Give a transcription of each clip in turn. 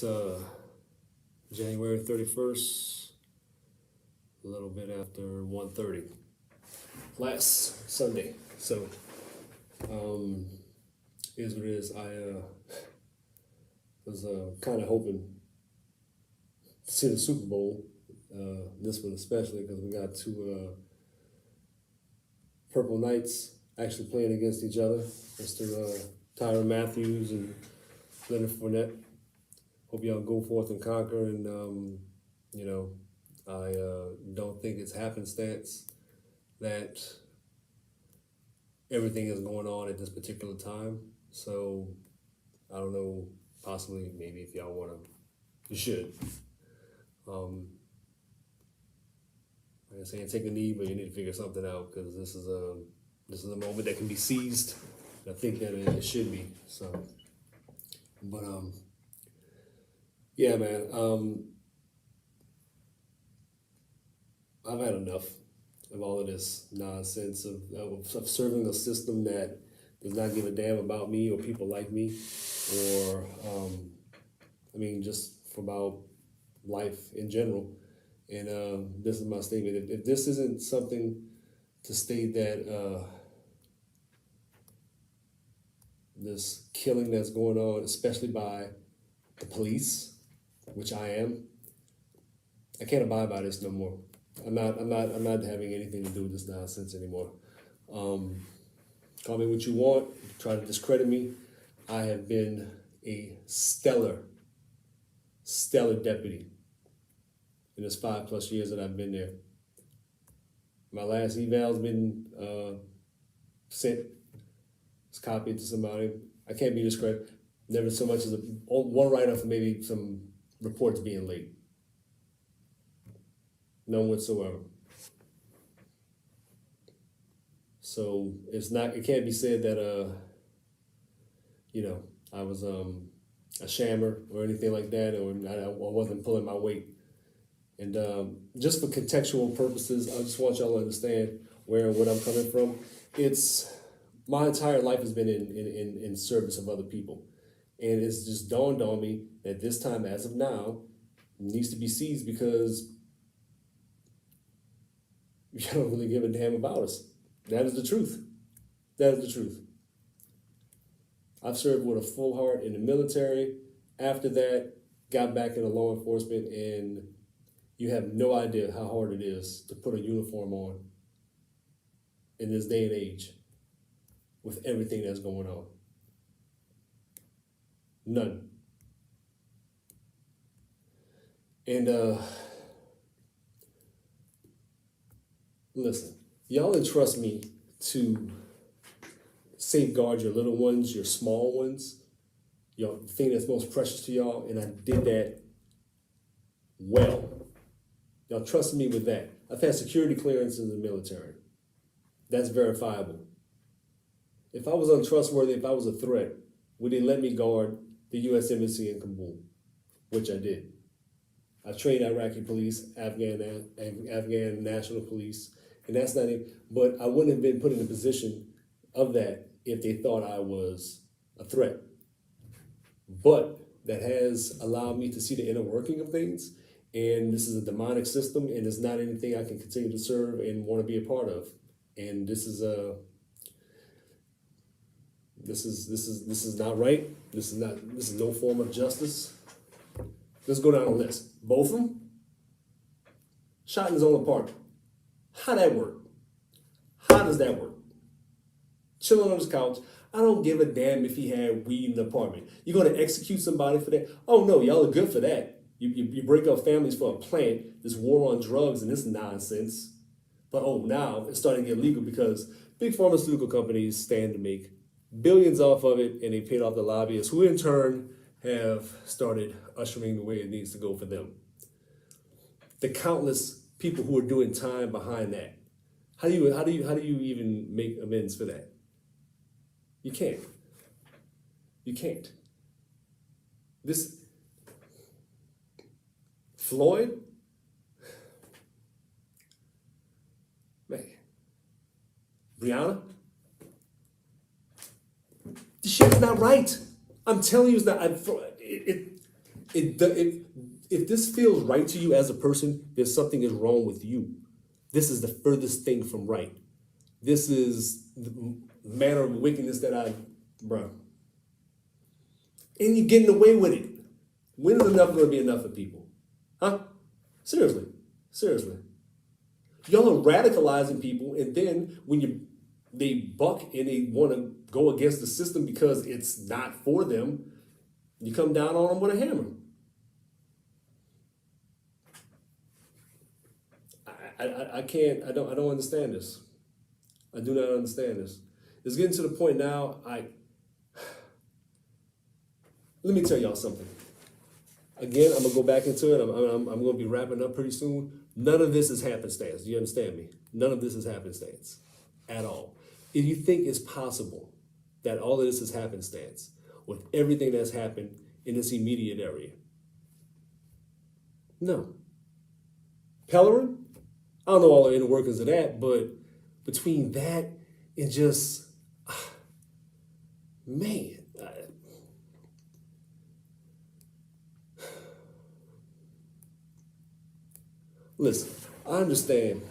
It's January 31st, a little bit after 1:30, last Sunday. So, here's what it is. I was kind of hoping to see the Super Bowl, this one especially, because we got two Purple Knights actually playing against each other. Mr. Tyrann Mathieu and Leonard Fournette. Hope y'all go forth and conquer. And, I don't think it's happenstance that everything is going on at this particular time. So, I don't know, possibly, maybe if y'all want to, you should. Like I say, take a knee, but you need to figure something out, because this is a moment that can be seized. I think that it should be. So, but yeah, man. I've had enough of all of this nonsense of serving a system that does not give a damn about me or people like me, or just about life in general. And this is my statement. If this isn't something to state that this killing that's going on, especially by the police, which I am, I can't abide by this no more. I'm not having anything to do with this nonsense anymore. Call me what you want, try to discredit me. I have been a stellar deputy in this 5+ years that I've been there. My last eval's been sent. It's copied to somebody. I can't be discredited. Never so much as one write-up for maybe some reports being late. None whatsoever. So it can't be said that I was a shammer or anything like that, or I wasn't pulling my weight. And just for contextual purposes, I just want y'all to understand where and what I'm coming from. My entire life has been in service of other people. And it's just dawned on me that this time, as of now, needs to be seized, because you don't really give a damn about us. That is the truth. That is the truth. I've served with a full heart in the military. After that, got back into law enforcement, and you have no idea how hard it is to put a uniform on in this day and age with everything that's going on. None. And listen, y'all entrust me to safeguard your little ones, your small ones, the thing that's most precious to y'all, and I did that well. Y'all trusted me with that. I've had security clearance in the military. That's verifiable. If I was untrustworthy, if I was a threat, would they let me guard the U.S. Embassy in Kabul? Which I did. I trained Iraqi police, Afghan national police, and that's not it. But I wouldn't have been put in a position of that if they thought I was a threat. But that has allowed me to see the inner working of things. And this is a demonic system, and it's not anything I can continue to serve and want to be a part of. And this is not right. This is no form of justice. Let's go down the list. Both of them shot in his own apartment. How that work? How does that work? Chilling on his couch. I don't give a damn if he had weed in the apartment. You're going to execute somebody for that? Oh no, y'all are good for that. You break up families for a plant, this war on drugs and this nonsense. But now it's starting to get legal because big pharmaceutical companies stand to make billions off of it, and they paid off the lobbyists, who in turn have started ushering the way it needs to go for them. The countless people who are doing time behind that. How do you even make amends for that? You can't. You can't. This Floyd, man, Brianna, this shit is not right. I'm telling you, it's not. If this feels right to you as a person, then something is wrong with you. This is the furthest thing from right. This is the manner of wickedness bro. And you're getting away with it. When is enough going to be enough for people? Huh? Seriously. Seriously. Y'all are radicalizing people, and then when they buck and they want to go against the system because it's not for them, you come down on them with a hammer. I don't understand this. I do not understand this. It's getting to the point now, let me tell y'all something. Again, I'm gonna go back into it. I'm gonna be wrapping up pretty soon. None of this is happenstance. Do you understand me? None of this is happenstance at all. If you think it's possible that all of this is happenstance with everything that's happened in this immediate area, no. Pellerin, I don't know all the inner workings of that, but between that and just, man, listen, I understand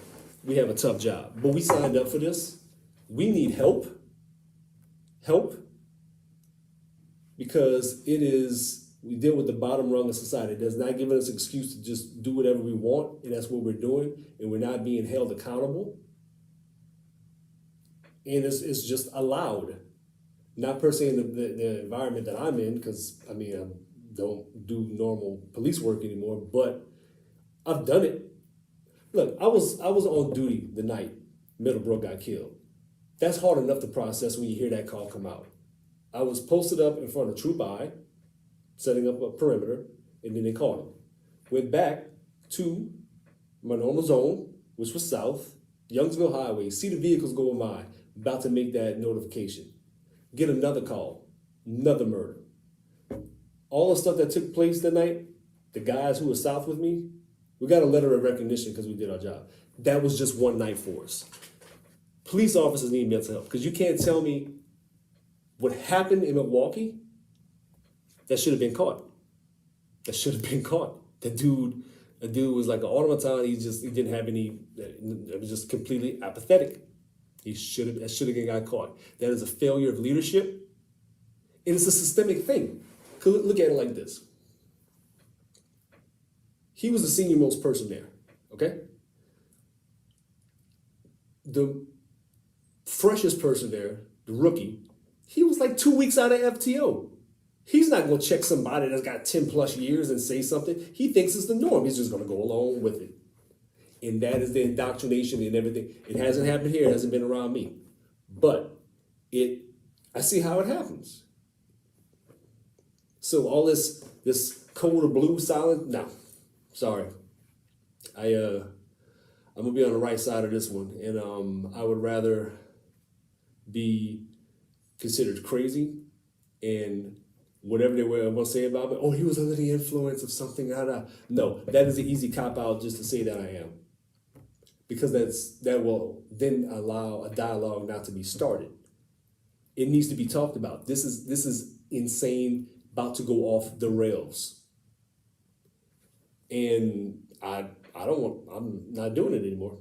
we have a tough job, but we signed up for this. We need help. Because we deal with the bottom rung of society. It does not give us an excuse to just do whatever we want, and that's what we're doing, and we're not being held accountable. And it's just allowed. Not per se in the environment that I'm in, because I don't do normal police work anymore, but I've done it. Look, I was on duty the night Middlebrook got killed. That's hard enough to process when you hear that call come out. I was posted up in front of Troop I, setting up a perimeter, and then they called him. Went back to my normal zone, which was south, Youngsville Highway, see the vehicles going by, about to make that notification. Get another call, another murder. All the stuff that took place that night, the guys who were south with me, we got a letter of recognition because we did our job. That was just one night for us. Police officers need mental health, because you can't tell me what happened in Milwaukee, that should have been caught. That should have been caught. The dude was like an automaton. He didn't have any, it was just completely apathetic. That should have got caught. That is a failure of leadership. And it's a systemic thing. Look at it like this. He was the senior most person there, okay? The freshest person there, the rookie, he was like 2 weeks out of FTO. He's not going to check somebody that's got 10 plus years and say something. He thinks it's the norm. He's just going to go along with it. And that is the indoctrination and everything. It hasn't happened here. It hasn't been around me. But I see how it happens. So all this code of blue silence, no, sorry. I'm going to be on the right side of this one. And I would rather be considered crazy and whatever they were going to say about me, oh, he was under the influence of something. No, that is an easy cop-out just to say that I am. Because that will then allow a dialogue not to be started. It needs to be talked about. This is insane, about to go off the rails. And I'm not doing it anymore.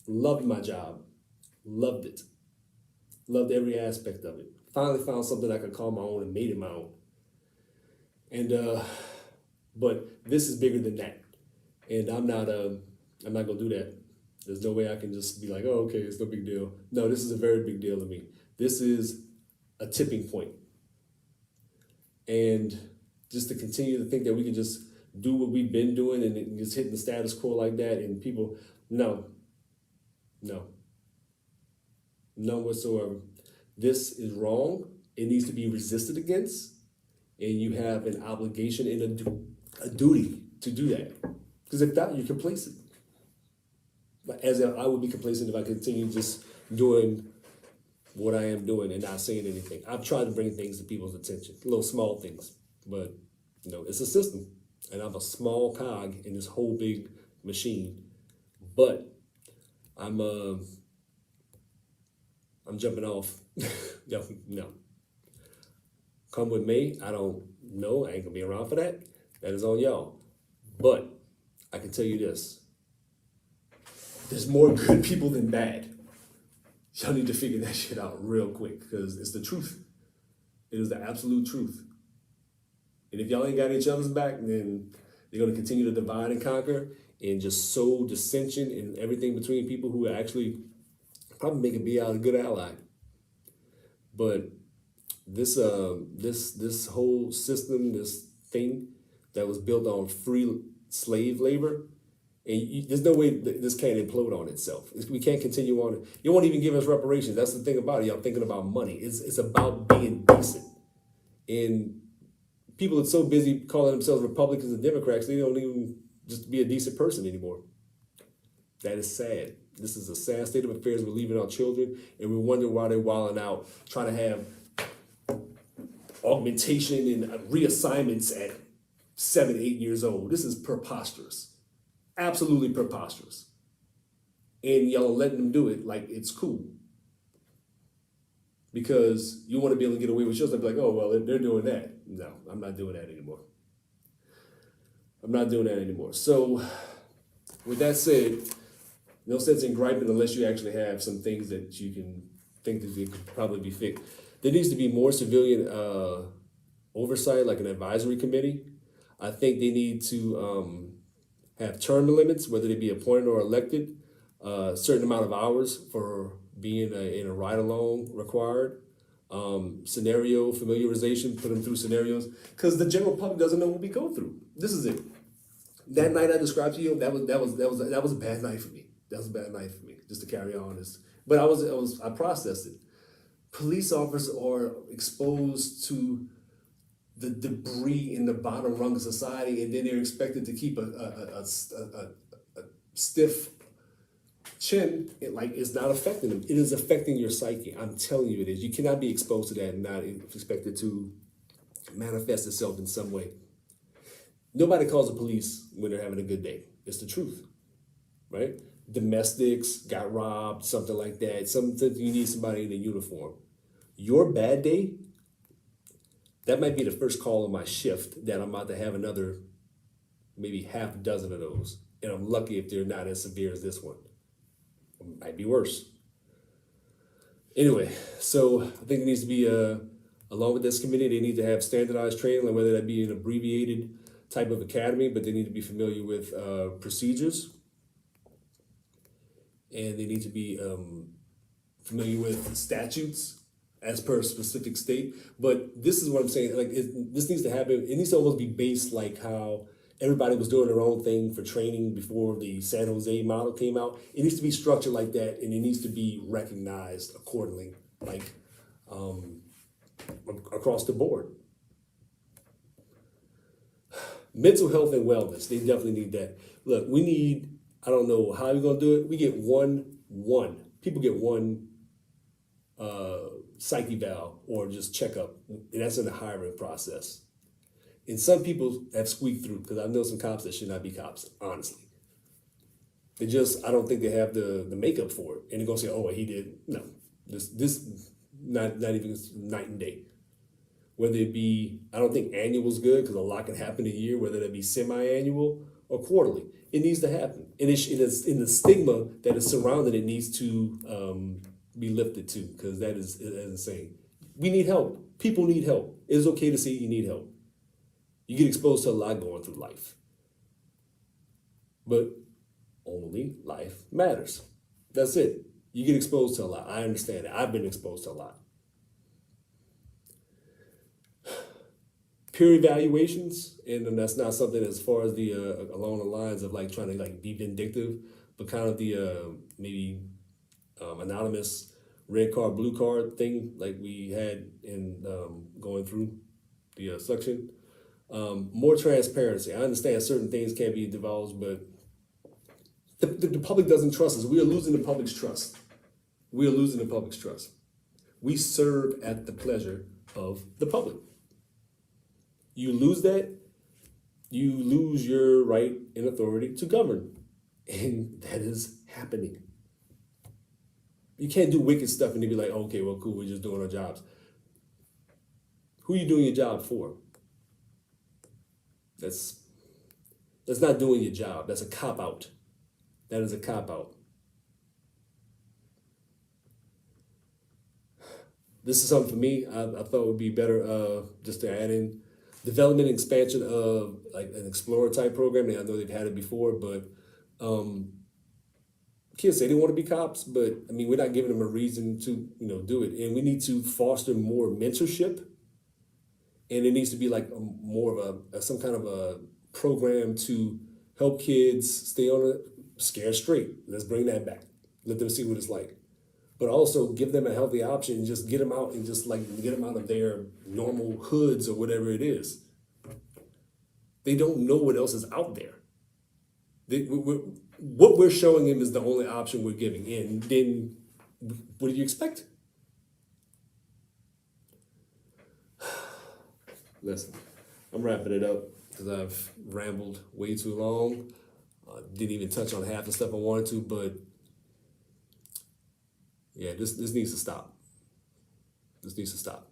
Loved my job. Loved it. Loved every aspect of it. Finally found something I could call my own and made it my own. And but this is bigger than that. And I'm not gonna do that. There's no way I can just be like, oh, okay, it's no big deal. No, this is a very big deal to me. This is a tipping point. And just to continue to think that we can just do what we've been doing and just hitting the status quo like that, and people, no, none whatsoever. This is wrong. It needs to be resisted against, and you have an obligation and a duty to do that. Because if not, you're complacent. As I would be complacent if I continue just doing what I am doing and not saying anything. I've tried to bring things to people's attention, little small things, but it's a system, and I'm a small cog in this whole big machine. But I'm jumping off. No. Come with me. I don't know. I ain't gonna be around for that. That is on y'all. But I can tell you this. There's more good people than bad. Y'all need to figure that shit out real quick because it's the truth. It is the absolute truth. And if y'all ain't got each other's back, then they're going to continue to divide and conquer and just sow dissension and everything between people who actually probably make it be out a good ally. But this whole system, this thing that was built on free slave labor, and there's no way this can't implode on itself. We can't continue on. You won't even give us reparations. That's the thing about it. Y'all thinking about money. It's about being decent. And people are so busy calling themselves Republicans and Democrats, they don't even just be a decent person anymore. That is sad. This is a sad state of affairs. We're leaving our children, and we're wondering why they're wilding out, trying to have augmentation and reassignments at 7, 8 years old. This is preposterous. Absolutely preposterous. And y'all are letting them do it like it's cool. Because you want to be able to get away with yours and be like, oh, well, they're doing that. No, I'm not doing that anymore. I'm not doing that anymore. So with that said, no sense in griping unless you actually have some things that you can think that they could probably be fixed. There needs to be more civilian oversight, like an advisory committee. I think they need to have term limits, whether they be appointed or elected, a certain amount of hours for being in a ride-along required, scenario familiarization, put them through scenarios, because the general public doesn't know what we go through. This is it. That night I described to you, that was a bad night for me. That was a bad night for me, just to carry on this. But I processed it. Police officers are exposed to the debris in the bottom rung of society, and then they're expected to keep a stiff chin. It's not affecting them. It is affecting your psyche. I'm telling you it is. You cannot be exposed to that and not expect it to manifest itself in some way. Nobody calls the police when they're having a good day. It's the truth, right? Domestics got robbed, something like that. Something you need somebody in a uniform. Your bad day, that might be the first call on my shift that I'm about to have another maybe half a dozen of those. And I'm lucky if they're not as severe as this one. It might be worse. Anyway, so I think it needs to be, along with this committee, they need to have standardized training, like whether that be an abbreviated type of academy, but they need to be familiar with procedures. And they need to be familiar with statutes as per a specific state. But this is what I'm saying, this needs to happen. It needs to almost be based like how everybody was doing their own thing for training before the San Jose model came out. It needs to be structured like that, and it needs to be recognized accordingly, across the board. Mental health and wellness, they definitely need that. Look, we need, I don't know how we're gonna do it. We get people get one psyche valve or just checkup, and that's in the hiring process. And some people have squeaked through, because I know some cops that should not be cops, honestly. I don't think they have the makeup for it. And they're gonna say, oh, he did. No, this not even night and day. Whether it be, I don't think annual is good, because a lot can happen a year, whether that be semi-annual or quarterly. It needs to happen. And it's in the stigma that is surrounding it needs to be lifted too, because that is insane. We need help. People need help. It's okay to say you need help. You get exposed to a lot going through life. But only life matters. That's it. You get exposed to a lot. I understand it. I've been exposed to a lot. Peer evaluations, and that's not something as far as the along the lines of trying to be vindictive, but kind of the maybe anonymous red card, blue card thing like we had in going through the section. More transparency. I understand certain things can't be divulged, but the public doesn't trust us. We are losing the public's trust. We are losing the public's trust. We serve at the pleasure of the public. You lose that, you lose your right and authority to govern. And that is happening. You can't do wicked stuff and then be like, okay, well, cool, we're just doing our jobs. Who are you doing your job for? That's not doing your job. That's a cop out. That is a cop out. This is something for me. I thought would be better just to add in development and expansion of like an explorer type program. I know they've had it before, but kids say they want to be cops, but I mean we're not giving them a reason to do it, and we need to foster more mentorship, and it needs to be like more of some kind of a program to help kids stay on a scare straight. Let's bring that back. Let them see what it's like. But also give them a healthy option and just get them out and just like get them out of their normal hoods or whatever it is. They don't know what else is out there. What we're showing them is the only option we're giving. And then what do you expect? Listen, I'm wrapping it up because I've rambled way too long. Didn't even touch on half the stuff I wanted to, but yeah, this needs to stop. This needs to stop.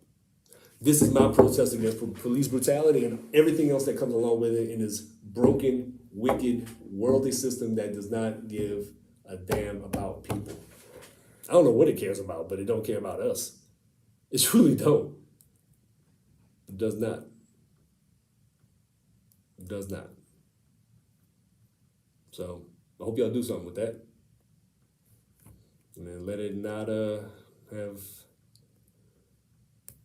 This is my protest against police brutality and everything else that comes along with it in this broken, wicked, worldly system that does not give a damn about people. I don't know what it cares about, but it don't care about us. It truly don't. It does not. It does not. So I hope y'all do something with that. And then let it not have.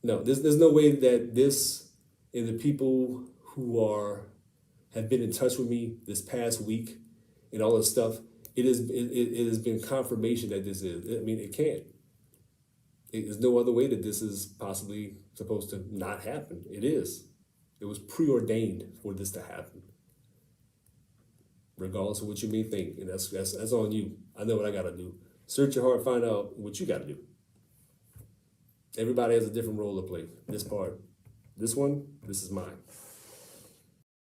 No, there's no way that this and the people who have been in touch with me this past week and all this stuff. It has been confirmation that this is. I mean, it can't. There's no other way that this is possibly supposed to not happen. It is. It was preordained for this to happen. Regardless of what you may think, and that's on you. I know what I gotta do. Search your heart, find out what you gotta do. Everybody has a different role to play. This part, this one, this is mine.